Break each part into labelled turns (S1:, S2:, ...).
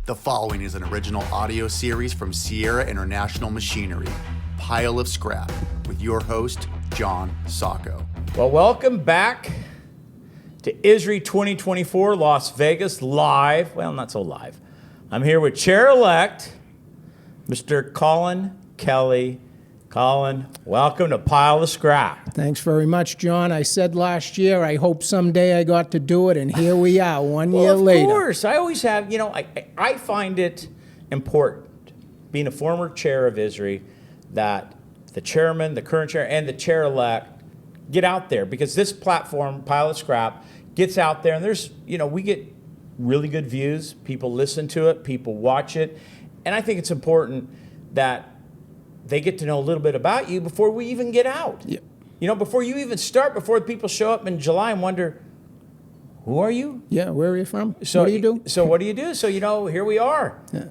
S1: The following is an original audio series from Sierra International Machinery, Pile of Scrap, with your host, John Sacco.
S2: Well, welcome back to ISRI 2024 Las Vegas live. Well, not so live. I'm here with Chair-elect, Mr. Collin Kelly. Collin, welcome to Pile of Scrap.
S3: Thanks very much, John. I said last year, I hope someday I got to do it, and here we are, one year later.
S2: Of course. I always have, I find it important, being a former chair of ISRI, that the chairman, the current chair, and the chair-elect get out there, because this platform, Pile of Scrap, gets out there, and there's, we get really good views. People listen to it, people watch it, and I think it's important that they get to know a little bit about you before we even get out.
S3: Yeah.
S2: Before you even start, before people show up in July and wonder, who are you?
S3: Yeah, where are you from?
S2: So,
S3: what do you do?
S2: So what do you do? So, here we are.
S3: Yeah.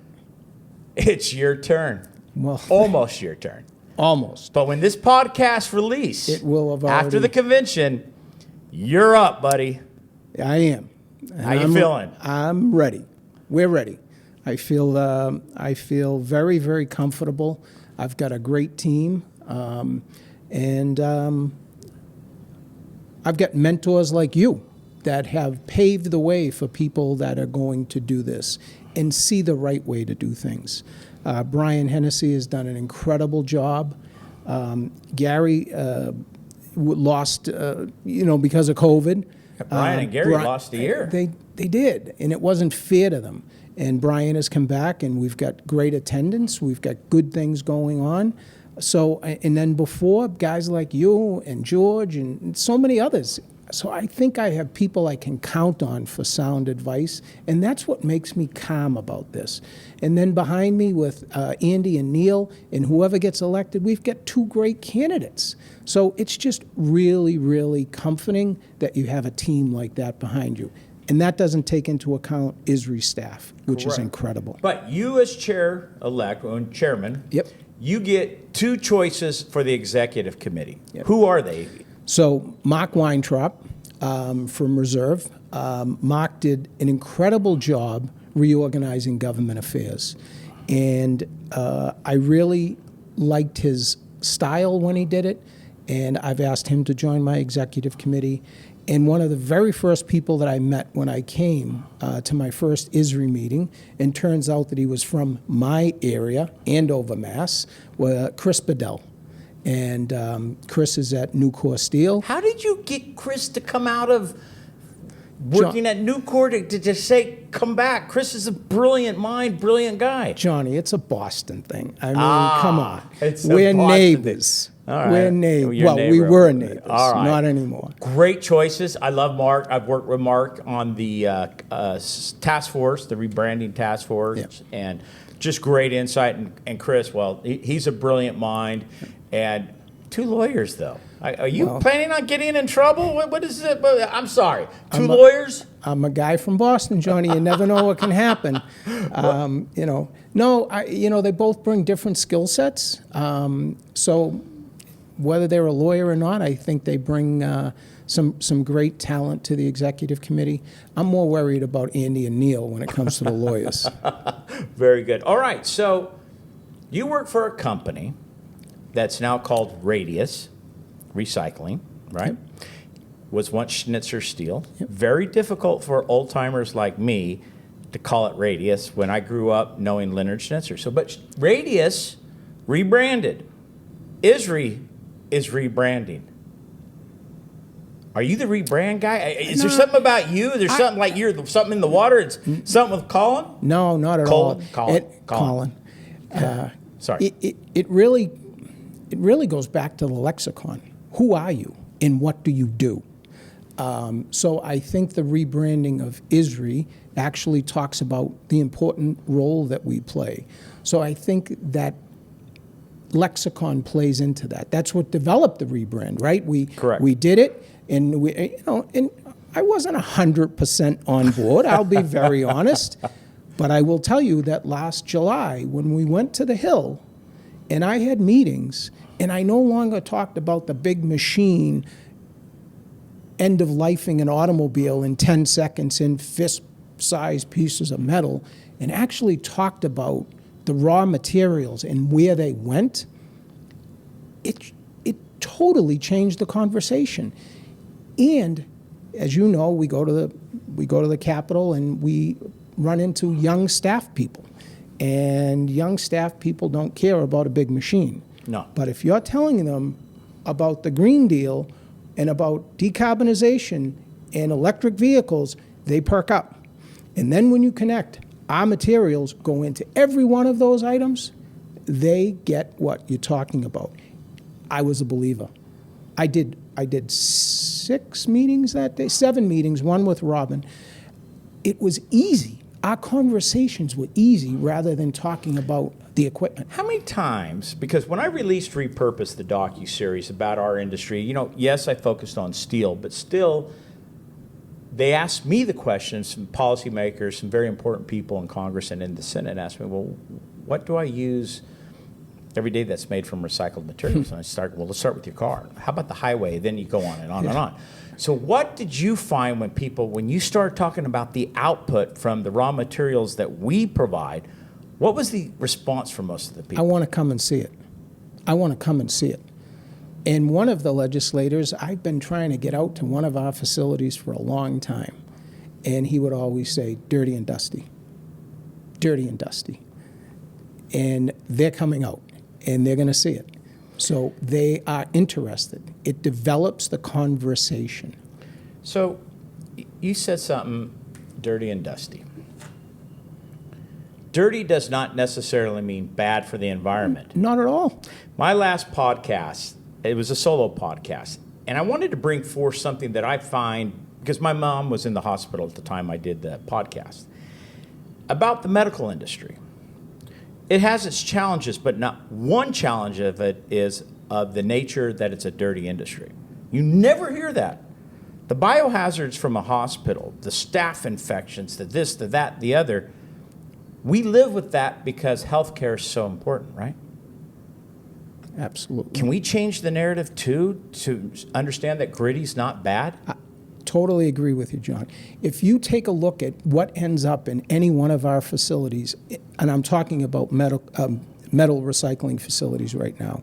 S2: It's your turn.
S3: Well,
S2: almost your turn.
S3: Almost.
S2: But when this podcast release,
S3: it will have already,
S2: after the convention, you're up, buddy.
S3: I am.
S2: How you feeling?
S3: I'm ready. We're ready. I feel very, very comfortable. I've got a great team, and I've got mentors like you that have paved the way for people that are going to do this and see the right way to do things. Brian Hennessy has done an incredible job. Gary lost, because of COVID.
S2: Brian and Gary lost a year.
S3: They did, and it wasn't fair to them. And Brian has come back, and we've got great attendance. We've got good things going on. So, and then before, guys like you and George and so many others. So I think I have people I can count on for sound advice, and that's what makes me calm about this. And then behind me with Andy and Neil and whoever gets elected, we've got two great candidates. So it's just really, really comforting that you have a team like that behind you. And that doesn't take into account ISRI staff, which is incredible.
S2: But you as chair-elect, or chairman,
S3: Yep.
S2: You get two choices for the executive committee.
S3: Yep.
S2: Who are they?
S3: So Mark Weintraub from Reserve. Mark did an incredible job reorganizing government affairs. And I really liked his style when he did it. And I've asked him to join my executive committee. And one of the very first people that I met when I came to my first ISRI meeting, and turns out that he was from my area, Andover, Mass., was Chris Bedell. And Chris is at Nucor Steel.
S2: How did you get Chris to come out of working at Nucor to just say, come back? Chris is a brilliant mind, brilliant guy.
S3: Johnny, it's a Boston thing. I mean, come on.
S2: We're
S3: neighbors.
S2: All right.
S3: We're neighbors.
S2: Well,
S3: we were neighbors,
S2: all right.
S3: Not anymore.
S2: Great choices. I love Mark. I've worked with Mark on the task force, the rebranding task force, and just great insight. And Chris, well, he's a brilliant mind. And two lawyers, though. Are you planning on getting in trouble? What is it? I'm sorry. Two lawyers?
S3: I'm a guy from Boston, Johnny. You never know what can happen. They both bring different skill sets. So whether they're a lawyer or not, I think they bring some great talent to the executive committee. I'm more worried about Andy and Neil when it comes to the lawyers.
S2: Very good. All right. So you work for a company that's now called Radius Recycling, right? Yep. Was once Schnitzer Steel. Yep. Very difficult for old-timers like me to call it Radius when I grew up knowing Leonard Schnitzer. But Radius rebranded. ISRI is rebranding. Are you the rebrand guy? Is there something about you? There's something like you're something in the water? It's something with Collin?
S3: No, not at all.
S2: Colin. Sorry.
S3: It really goes back to the lexicon. Who are you and what do you do? So I think the rebranding of ISRI actually talks about the important role that we play. So I think that lexicon plays into that. That's what developed the rebrand, right?
S2: Correct.
S3: We did it, and and I wasn't 100% on board. I'll be very honest, but I will tell you that last July when we went to the Hill, and I had meetings, and I no longer talked about the big machine end-of-lifing an automobile in 10 seconds in fist sized pieces of metal and actually talked about the raw materials and where they went, it totally changed the conversation. And as you know, we go to the Capitol and we run into young staff people. And young staff people don't care about a big machine.
S2: No.
S3: But if you're telling them about the Green Deal and about decarbonization and electric vehicles, they perk up. And then when you connect our materials go into every one of those items, they get what you're talking about. I was a believer. I did 6 meetings that day, 7 meetings, one with Robin. It was easy. Our conversations were easy rather than talking about the equipment.
S2: How many times, because when I released Repurpose, the docu-series about our industry, yes, I focused on steel, but still, they asked me the questions, some policymakers, some very important people in Congress and in the Senate asked me, well, what do I use every day that's made from recycled materials? And let's start with your car. How about the highway? Then you go on and on and on. So what did you find when you started talking about the output from the raw materials that we provide, what was the response from most of the people?
S3: I want to come and see it. I want to come and see it. And one of the legislators, I've been trying to get out to one of our facilities for a long time. And he would always say, dirty and dusty. Dirty and dusty. And they're coming out and they're going to see it. So they are interested. It develops the conversation.
S2: So you said something, dirty and dusty. Dirty does not necessarily mean bad for the environment.
S3: Not at all.
S2: My last podcast, it was a solo podcast, and I wanted to bring forth something that I find, because my mom was in the hospital at the time I did the podcast, about the medical industry. It has its challenges, but not one challenge of it is of the nature that it's a dirty industry. You never hear that. The biohazards from a hospital, the staph infections, the this, the that, the other, we live with that because healthcare is so important, right?
S3: Absolutely.
S2: Can we change the narrative too to understand that gritty's not bad?
S3: Totally agree with you, John. If you take a look at what ends up in any one of our facilities, and I'm talking about metal recycling facilities right now,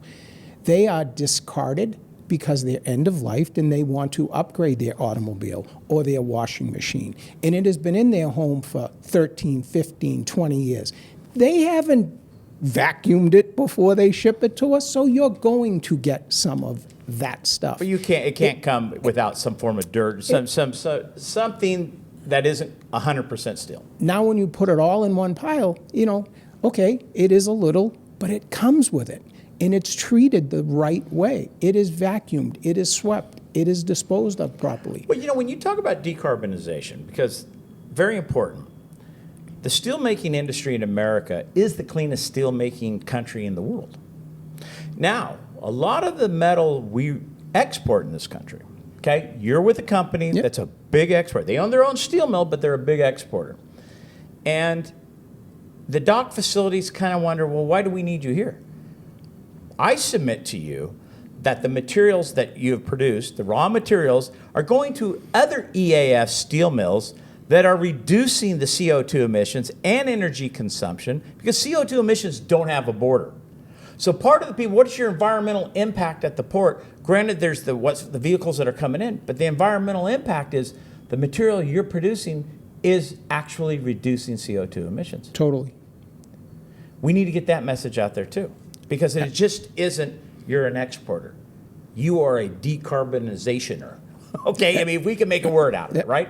S3: they are discarded because they're end of life and they want to upgrade their automobile or their washing machine. And it has been in their home for 13, 15, 20 years. They haven't vacuumed it before they ship it to us, so you're going to get some of that stuff.
S2: But it can't come without some form of dirt, something that isn't 100% steel.
S3: Now when you put it all in one pile, okay, it is a little, but it comes with it. And it's treated the right way. It is vacuumed, it is swept, it is disposed of properly.
S2: Well, when you talk about decarbonization, because very important, the steelmaking industry in America is the cleanest steelmaking country in the world. Now, a lot of the metal we export in this country, okay, you're with a company that's a big exporter. They own their own steel mill, but they're a big exporter. And the dock facilities kind of wonder, well, why do we need you here? I submit to you that the materials that you have produced, the raw materials, are going to other EAF steel mills that are reducing the CO2 emissions and energy consumption, because CO2 emissions don't have a border. So part of the people, what's your environmental impact at the port? Granted, there's the vehicles that are coming in, but the environmental impact is the material you're producing is actually reducing CO2 emissions.
S3: Totally.
S2: We need to get that message out there too, because it just isn't you're an exporter. You are a decarbonizationer. Okay, I mean, if we can make a word out of it, right?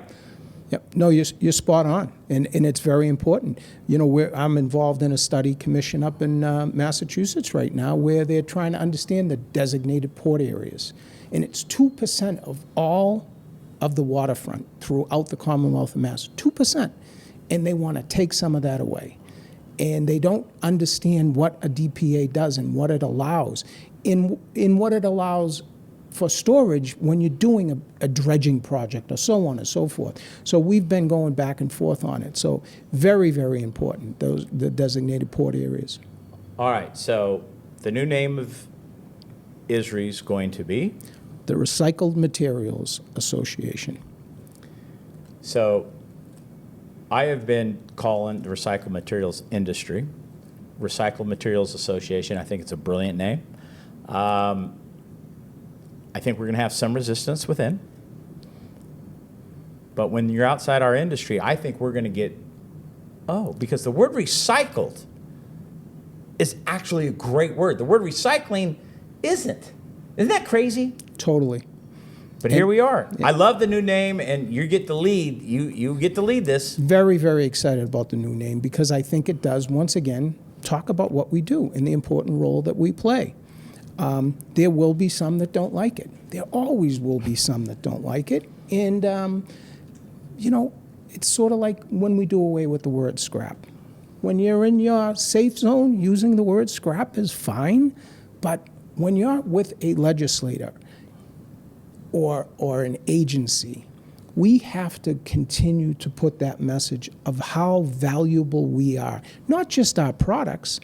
S3: Yep. No, you're spot on, and it's very important. I'm involved in a study commission up in Massachusetts right now where they're trying to understand the designated port areas. And it's 2% of all of the waterfront throughout the Commonwealth of Mass, 2%. And they want to take some of that away. And they don't understand what a DPA does and what it allows. In what it allows for storage when you're doing a dredging project or so on and so forth. So we've been going back and forth on it. So very, very important, the designated port areas.
S2: All right, so the new name of ISRI is going to be?
S3: The Recycled Materials Association.
S2: So I have been calling the recycled materials industry, Recycled Materials Association. I think it's a brilliant name. I think we're going to have some resistance within. But when you're outside our industry, I think we're going to get, because the word recycled is actually a great word. The word recycling isn't. Isn't that crazy?
S3: Totally.
S2: But here we are. I love the new name, and you get to lead. You get to lead this.
S3: Very, very excited about the new name because I think it does, once again, talk about what we do and the important role that we play. There will be some that don't like it. There always will be some that don't like it. And, it's sort of like when we do away with the word scrap. When you're in your safe zone, using the word scrap is fine. But when you're with a legislator or an agency, we have to continue to put that message of how valuable we are. Not just our products.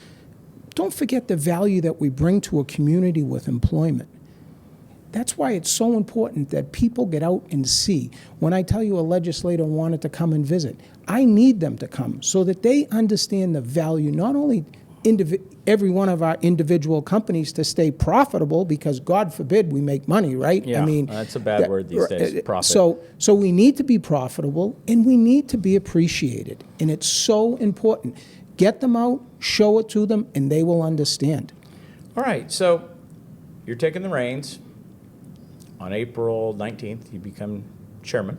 S3: Don't forget the value that we bring to a community with employment. That's why it's so important that people get out and see. When I tell you a legislator wanted to come and visit, I need them to come so that they understand the value, not only every one of our individual companies to stay profitable, because God forbid we make money, right?
S2: Yeah, that's a bad word these days, profit.
S3: So we need to be profitable and we need to be appreciated. And it's so important. Get them out, show it to them, and they will understand.
S2: All right, so you're taking the reins. On April 19th, you become chairman.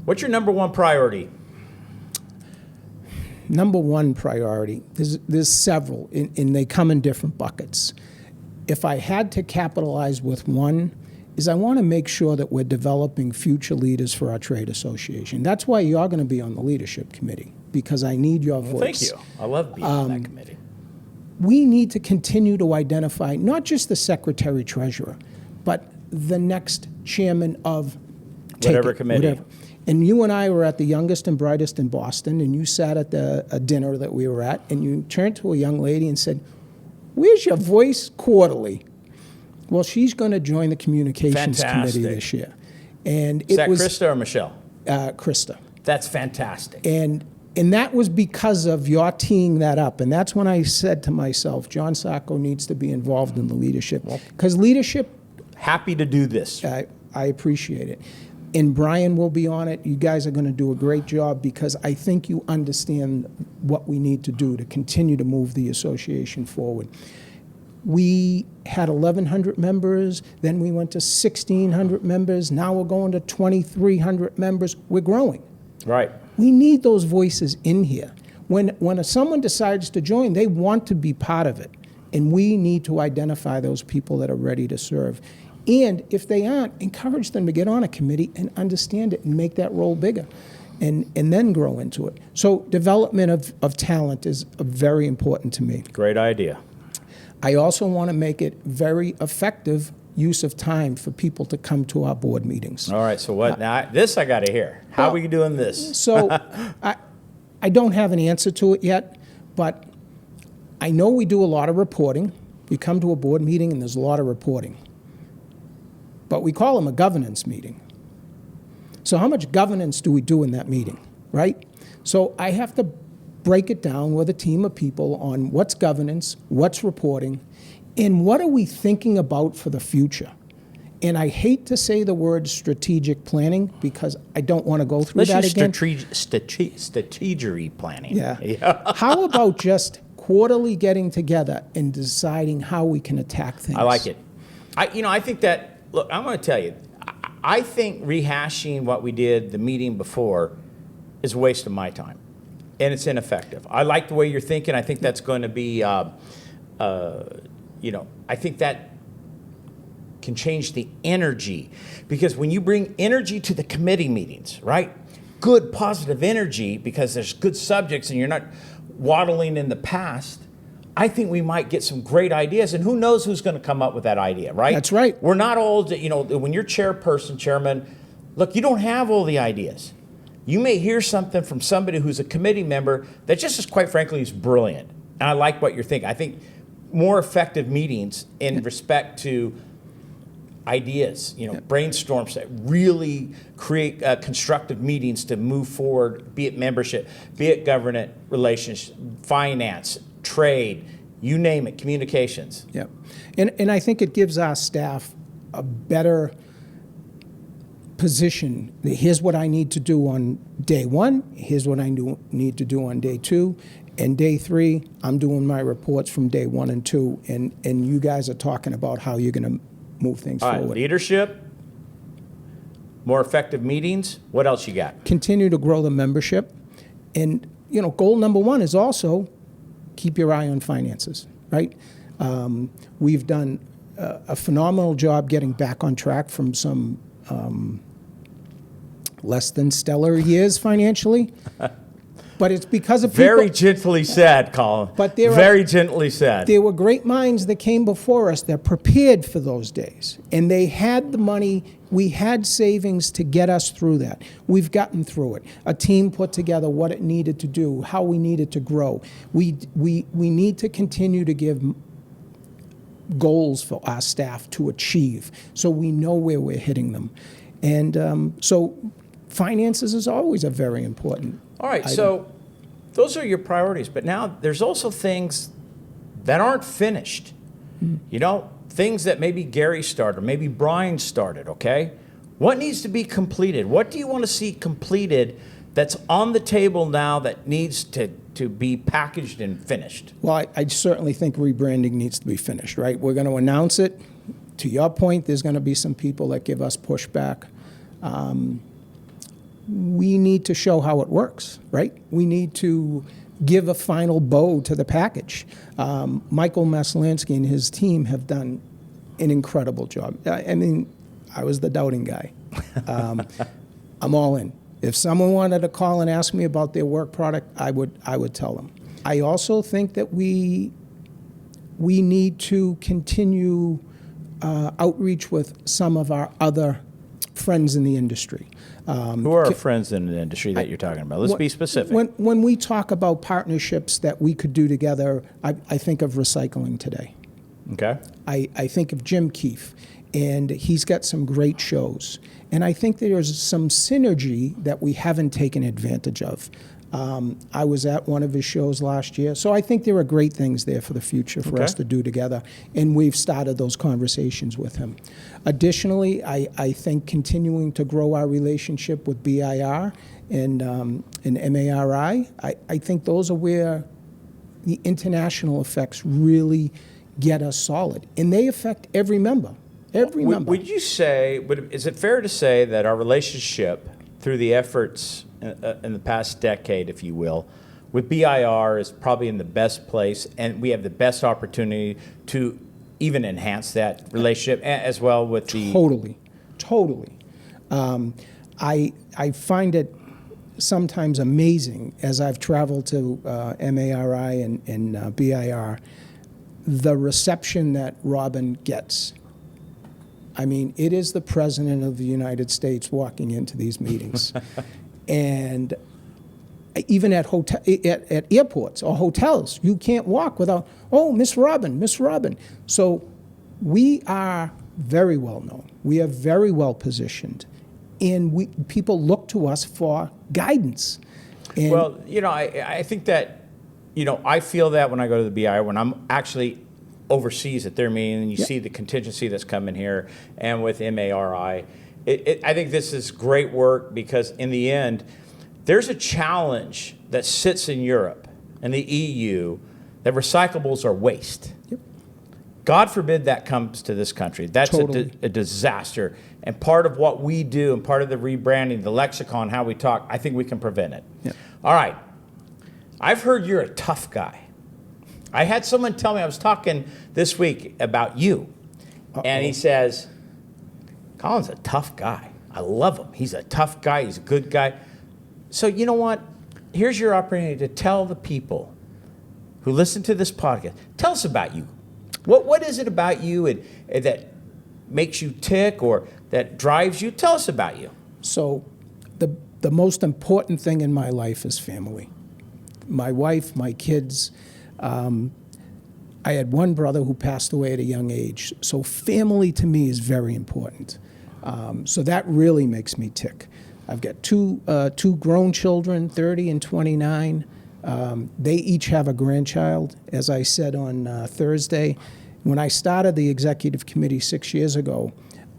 S2: What's your number one priority?
S3: Number one priority, there's several, and they come in different buckets. If I had to capitalize with one, is I want to make sure that we're developing future leaders for our trade association. That's why you're going to be on the leadership committee, because I need your voice.
S2: Thank you. I love being on that committee.
S3: We need to continue to identify not just the secretary-treasurer, but the next chairman of
S2: whatever committee.
S3: And you and I were at the Youngest and Brightest in Boston, and you sat at a dinner that we were at, and you turned to a young lady and said, "Where's your voice quarterly?" Well, she's going to join the communications committee this year. And
S2: Is that Krista or Michelle?
S3: Krista.
S2: That's fantastic.
S3: And that was because of your teeing that up. And that's when I said to myself, John Sacco needs to be involved in the leadership. Because leadership...
S2: Happy to do this.
S3: I appreciate it. And Brian will be on it. You guys are going to do a great job because I think you understand what we need to do to continue to move the association forward. We had 1,100 members, then we went to 1,600 members, now we're going to 2,300 members. We're growing.
S2: Right.
S3: We need those voices in here. When someone decides to join, they want to be part of it. And we need to identify those people that are ready to serve. And if they aren't, encourage them to get on a committee and understand it and make that role bigger and then grow into it. So development of talent is very important to me.
S2: Great idea.
S3: I also want to make it very effective use of time for people to come to our board meetings.
S2: All right, so what now? This I got to hear. How are we doing this?
S3: So I don't have an answer to it yet, but I know we do a lot of reporting. You come to a board meeting and there's a lot of reporting. But we call them a governance meeting. So how much governance do we do in that meeting, right? So I have to break it down with a team of people on what's governance, what's reporting, and what are we thinking about for the future. And I hate to say the word strategic planning because I don't want to go through that again.
S2: Strategery planning.
S3: Yeah. How about just quarterly getting together and deciding how we can attack things?
S2: I like it. I think that, look, I'm going to tell you, I think rehashing what we did the meeting before is a waste of my time. And it's ineffective. I like the way you're thinking. I think that's going to be, I think that can change the energy. Because when you bring energy to the committee meetings, right? Good, positive energy, because there's good subjects and you're not waddling in the past, I think we might get some great ideas. And who knows who's going to come up with that idea, right?
S3: That's right.
S2: We're not all, when you're chairman, look, you don't have all the ideas. You may hear something from somebody who's a committee member that just, quite frankly, is brilliant. And I like what you're thinking. I think more effective meetings in respect to ideas, brainstorms that really create constructive meetings to move forward, be it membership, be it government relations, finance, trade, you name it, communications.
S3: Yeah. And I think it gives our staff a better position. Here's what I need to do on day one. Here's what I need to do on day two. And day three, I'm doing my reports from day 1 and 2. And you guys are talking about how you're going to move things
S2: All right,
S3: forward.
S2: leadership, more effective meetings. What else you got?
S3: Continue to grow the membership. And, goal number 1 is also keep your eye on finances, right? We've done a phenomenal job getting back on track from some less than stellar years financially. But it's because of people.
S2: Very gently said, Collin.
S3: But
S2: very gently said.
S3: There were great minds that came before us that prepared for those days. And they had the money. We had savings to get us through that. We've gotten through it. A team put together what it needed to do, how we needed to grow. We need to continue to give goals for our staff to achieve so we know where we're hitting them. And so finances is always a very important
S2: All right,
S3: item.
S2: so those are your priorities, but now there's also things that aren't finished. Things that maybe Gary started, maybe Brian started, okay? What needs to be completed? What do you want to see completed that's on the table now that needs to be packaged and finished?
S3: Well, I certainly think rebranding needs to be finished, right? We're going to announce it. To your point, there's going to be some people that give us pushback. We need to show how it works, right? We need to give a final bow to the package. Michael Maslansky and his team have done an incredible job. I mean, I was the doubting guy. I'm all in. If someone wanted to call and ask me about their work product, I would tell them. I also think that we need to continue outreach with some of our other friends in the industry.
S2: Who are our friends in the industry that you're talking about? Let's be specific.
S3: When we talk about partnerships that we could do together, I think of recycling today.
S2: Okay.
S3: I think of Jim Keefe, and he's got some great shows. And I think there's some synergy that we haven't taken advantage of. I was at one of his shows last year, so I think there are great things there for the future for us to do together, and we've started those conversations with him. Additionally, I think continuing to grow our relationship with BIR and MARI, I think those are where the international effects really get us solid, and they affect every member. Every member.
S2: Would you say, is it fair to say that our relationship through the efforts in the past decade, if you will, with BIR is probably in the best place, and we have the best opportunity to even enhance that relationship as well with the...
S3: Totally. I find it sometimes amazing as I've traveled to MARI and BIR, the reception that Robin gets. I mean, it is the President of the United States walking into these meetings. And even at airports or hotels, you can't walk without, oh, Miss Robin. So we are very well known. We are very well positioned. And people look to us for guidance. And
S2: well, I think that, I feel that when I go to the BI, when I'm actually overseas at their meeting, and you see the contingency that's coming here, and with MARI, I think this is great work because in the end, there's a challenge that sits in Europe and the EU that recyclables are waste.
S3: Yep.
S2: God forbid that comes to this country. That's
S3: Totally.
S2: a disaster. And part of what we do and part of the rebranding, the lexicon, how we talk, I think we can prevent it.
S3: Yep.
S2: All right. I've heard you're a tough guy. I had someone tell me, I was talking this week about you, and he says, Collin's a tough guy. I love him. He's a tough guy. He's a good guy. So you know what? Here's your opportunity to tell the people who listen to this podcast, tell us about you. What is it about you and that makes you tick or that drives you? Tell us about you.
S3: So the most important thing in my life is family. My wife, my kids. I had one brother who passed away at a young age. So family to me is very important. So that really makes me tick. I've got two grown children, 30 and 29. They each have a grandchild. As I said on Thursday, when I started the executive committee 6 years ago,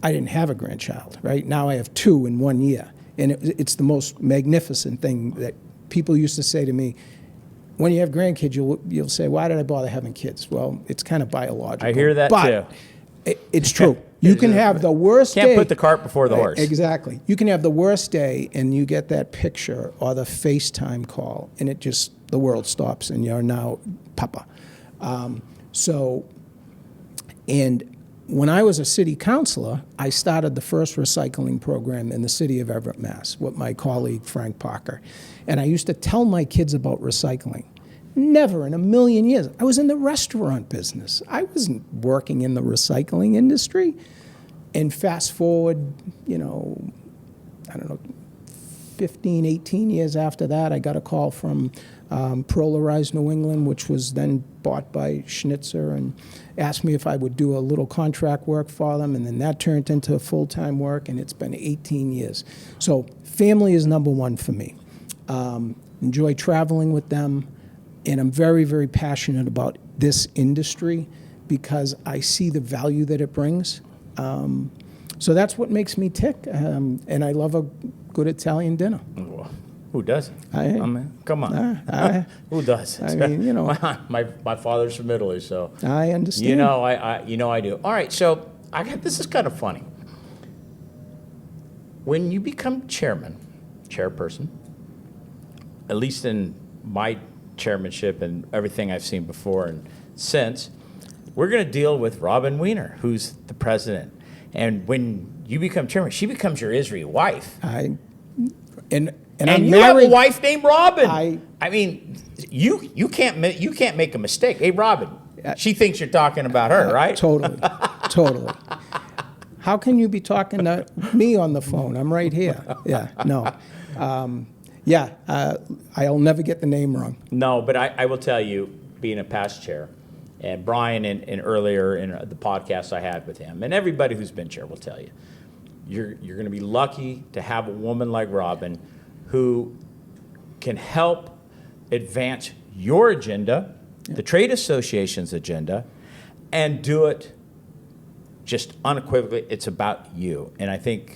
S3: I didn't have a grandchild, right? Now I have 2 in 1 year. And it's the most magnificent thing that people used to say to me. When you have grandkids, you'll say, why did I bother having kids? Well, it's kind of biological.
S2: I hear that
S3: but
S2: too.
S3: It's true. You can have the worst day.
S2: Can't put the cart before the horse.
S3: Exactly. You can have the worst day and you get that picture or the FaceTime call and the world stops and you're now Papa. And when I was a city councilor, I started the first recycling program in the city of Everett, Mass. With my colleague, Frank Parker. And I used to tell my kids about recycling. Never in a million years. I was in the restaurant business. I wasn't working in the recycling industry. And fast forward, I don't know, 15, 18 years after that, I got a call from Polarize New England, which was then bought by Schnitzer, and asked me if I would do a little contract work for them. And then that turned into full-time work, and it's been 18 years. So family is number one for me. Enjoy traveling with them. And I'm very, very passionate about this industry because I see the value that it brings. So that's what makes me tick. And I love a good Italian dinner.
S2: Who doesn't? I mean, come on. Who doesn't?
S3: I mean,
S2: my father's from Italy, so
S3: I understand.
S2: I do. All right, so this is kind of funny. When you become chairperson, at least in my chairmanship and everything I've seen before and since, we're going to deal with Robin Wiener, who's the president. And when you become chairman, she becomes your ISRI wife.
S3: And
S2: I'm you married. Have a wife named Robin. I mean, you can't make a mistake. Hey, Robin, she thinks you're talking about her, right?
S3: Totally. How can you be talking to me on the phone? I'm right here. Yeah, no. I'll never get the name wrong.
S2: No, but I will tell you, being a past chair, and Brian in earlier in the podcast I had with him, and everybody who's been chair will tell you, you're going to be lucky to have a woman like Robin who can help advance your agenda, the trade association's agenda, and do it just unequivocally. It's about you. And I think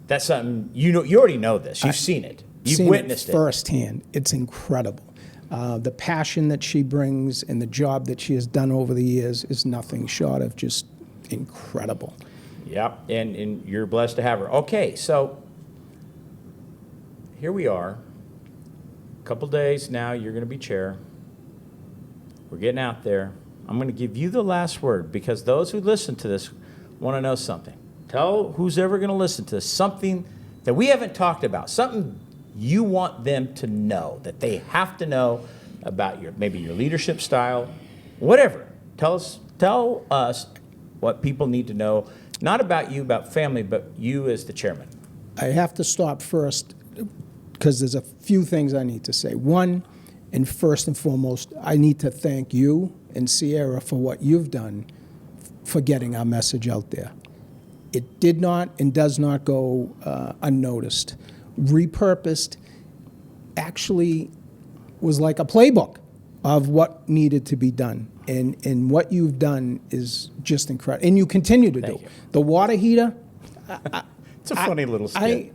S2: that's something, you already know this. You've seen it. You've witnessed it
S3: firsthand. It's incredible. The passion that she brings and the job that she has done over the years is nothing short of just incredible.
S2: Yep, and you're blessed to have her. Okay, so here we are. A couple days now, you're going to be chair. We're getting out there. I'm going to give you the last word because those who listen to this want to know something. Tell who's ever going to listen to this something that we haven't talked about, something you want them to know, that they have to know about maybe your leadership style, whatever. Tell us what people need to know, not about you, about family, but you as the chairman.
S3: I have to stop first because there's a few things I need to say. One, and first and foremost, I need to thank you and Sierra for what you've done for getting our message out there. It did not and does not go unnoticed. Repurposed actually was like a playbook of what needed to be done. And what you've done is just incredible. And you continue to do. The water heater.
S2: It's a funny little skit.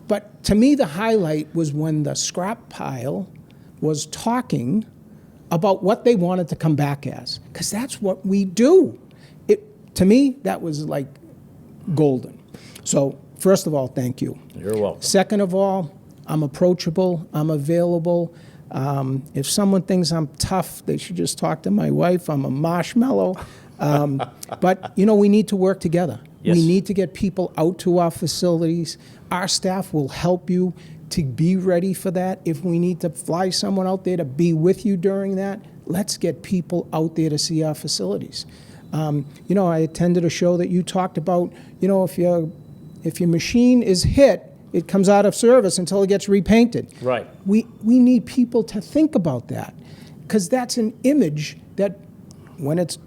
S3: But to me, the highlight was when the scrap pile was talking about what they wanted to come back as. Because that's what we do. To me, that was like golden. So first of all, thank you.
S2: You're welcome.
S3: Second of all, I'm approachable. I'm available. If someone thinks I'm tough, they should just talk to my wife. I'm a marshmallow. But, we need to work together.
S2: Yes.
S3: We need to get people out to our facilities. Our staff will help you to be ready for that. If we need to fly someone out there to be with you during that, let's get people out there to see our facilities. I attended a show that you talked about, if your machine is hit, it comes out of service until it gets repainted.
S2: Right.
S3: We need people to think about that because that's an image that, when it's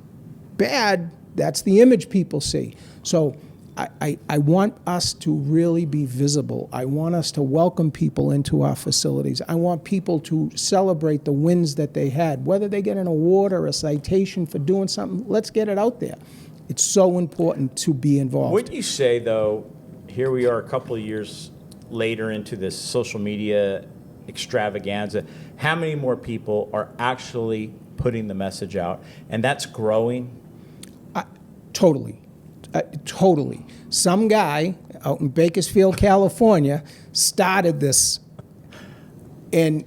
S3: bad, that's the image people see. So I want us to really be visible. I want us to welcome people into our facilities. I want people to celebrate the wins that they had, whether they get an award or a citation for doing something. Let's get it out there. It's so important to be involved.
S2: Wouldn't you say, though, here we are a couple of years later into this social media extravaganza, how many more people are actually putting the message out? And that's growing?
S3: Totally. Totally. Some guy out in Bakersfield, California, started this, and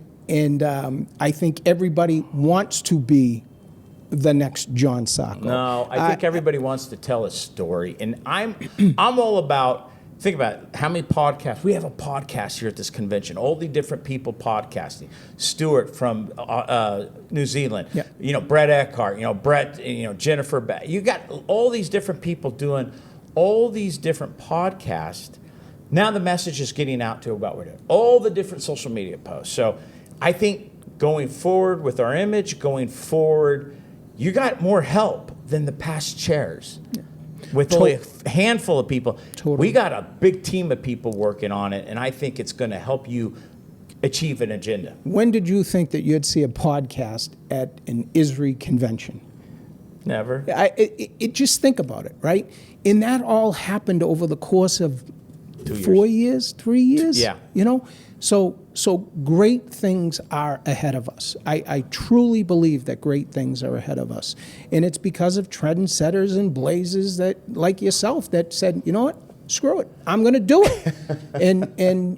S3: I think everybody wants to be the next John Sacco.
S2: No, I think everybody wants to tell a story, and I'm all about. Think about it, how many podcasts. We have a podcast here at this convention. All the different people podcasting. Stuart from New Zealand.
S3: Yeah.
S2: Brett Eckhart. Brett. Jennifer. You got all these different people doing all these different podcasts. Now the message is getting out to about what we're doing. All the different social media posts. So I think going forward with our image, going forward, you got more help than the past chairs. Yeah. With only a handful of people.
S3: Totally.
S2: We got a big team of people working on it, and I think it's going to help you achieve an agenda.
S3: When did you think that you'd see a podcast at an ISRI convention?
S2: Never.
S3: Just think about it, right? And that all happened over the course of 4 years, 3 years?
S2: Yeah.
S3: So great things are ahead of us. I truly believe that great things are ahead of us. And it's because of trendsetters and blazes that, like yourself, that said, you know what, screw it, I'm going to do it. and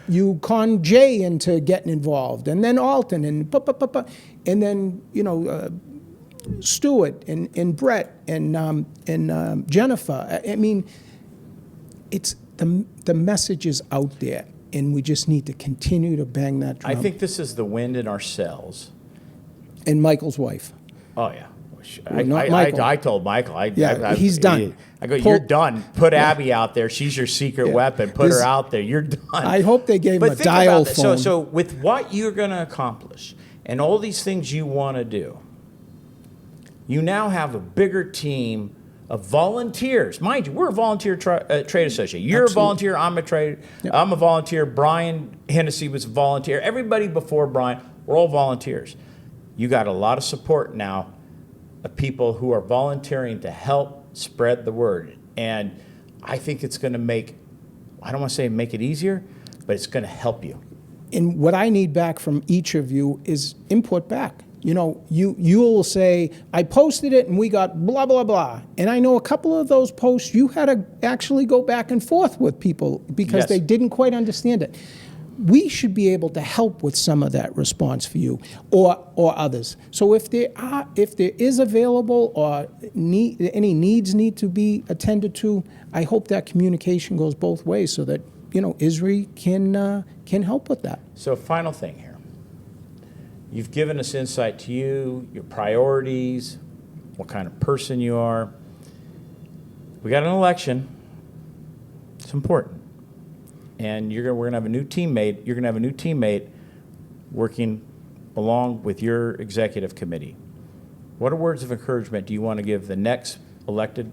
S3: you con Jay into getting involved, and then Alton, and then, Stuart and Brett and Jennifer. I mean, it's the message is out there. And we just need to continue to bang that drum.
S2: I think this is the wind in our sails.
S3: And Michael's wife.
S2: Oh, yeah. I told Michael.
S3: He's done.
S2: I go, you're done. Put Abby out there. She's your secret weapon. Put her out there. You're done.
S3: I hope they gave him a dial phone.
S2: So with what you're going to accomplish and all these things you want to do, you now have a bigger team of volunteers. Mind you, we're a volunteer trade association. You're
S3: Absolutely.
S2: a volunteer, I'm a trade. Yep. I'm a volunteer. Brian Hennessy was a volunteer. Everybody before Brian, we're all volunteers. You got a lot of support now of people who are volunteering to help spread the word. And I think it's going to make, I don't want to say make it easier, but it's going to help you.
S3: And what I need back from each of you is input back. You'll say, I posted it and we got blah, blah, blah. And I know a couple of those posts, you had to actually go back and forth with people because they didn't quite understand it. We should be able to help with some of that response for you or others. So if there is available or any needs need to be attended to, I hope that communication goes both ways so that, ISRI can help with that.
S2: So final thing here. You've given us insight to you, your priorities, what kind of person you are. We got an election. It's important. And we're going to have a new teammate. You're going to have a new teammate working along with your executive committee. What words of encouragement do you want to give the next elected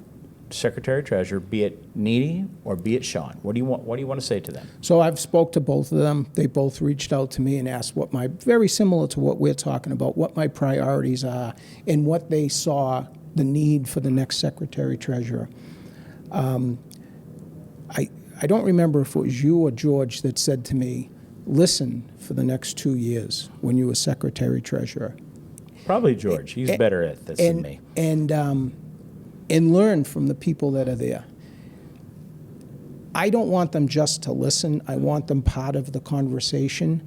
S2: Secretary-Treasurer, be it Needy or be it Sean? What do you want to say to them?
S3: So I've spoke to both of them. They both reached out to me and asked very similar to what we're talking about, what my priorities are and what they saw the need for the next Secretary-Treasurer. I don't remember if it was you or George that said to me, listen for the next 2 years when you were Secretary-Treasurer.
S2: Probably George. He's better at this than me.
S3: And learn from the people that are there. I don't want them just to listen. I want them part of the conversation.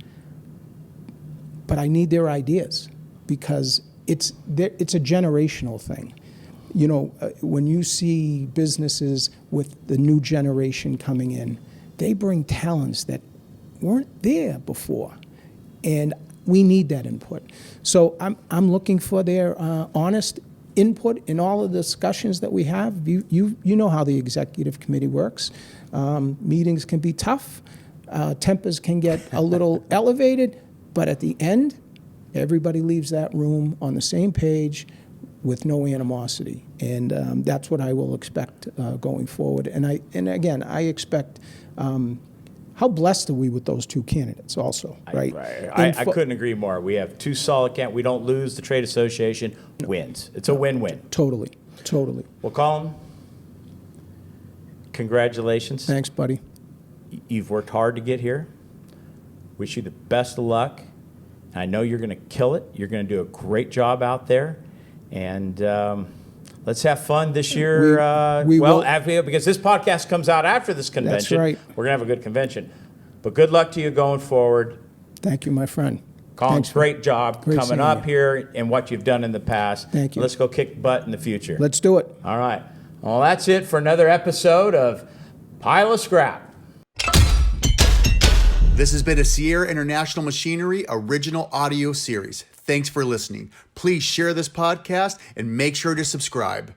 S3: But I need their ideas because it's a generational thing. When you see businesses with the new generation coming in, they bring talents that weren't there before. And we need that input. So I'm looking for their honest input in all of the discussions that we have. You know how the executive committee works. Meetings can be tough. Tempers can get a little elevated. But at the end, everybody leaves that room on the same page with no animosity. And that's what I will expect going forward. And again, I expect, how blessed are we with those two candidates also, right?
S2: I couldn't agree more. We have two solid candidates. We don't lose. The trade association wins. It's a win-win.
S3: Totally.
S2: Well, Collin, congratulations.
S3: Thanks, buddy.
S2: You've worked hard to get here. Wish you the best of luck. I know you're going to kill it. You're going to do a great job out there. And let's have fun this year. Because this podcast comes out after this convention.
S3: That's right.
S2: We're going to have a good convention. But good luck to you going forward.
S3: Thank you, my friend.
S2: Collin, great job
S3: Great
S2: coming up here and what you've done in the past.
S3: Thank you.
S2: Let's go kick butt in the future.
S3: Let's do it.
S2: All right. Well, that's it for another episode of Pile of Scrap.
S1: This has been a Sierra International Machinery original audio series. Thanks for listening. Please share this podcast and make sure to subscribe.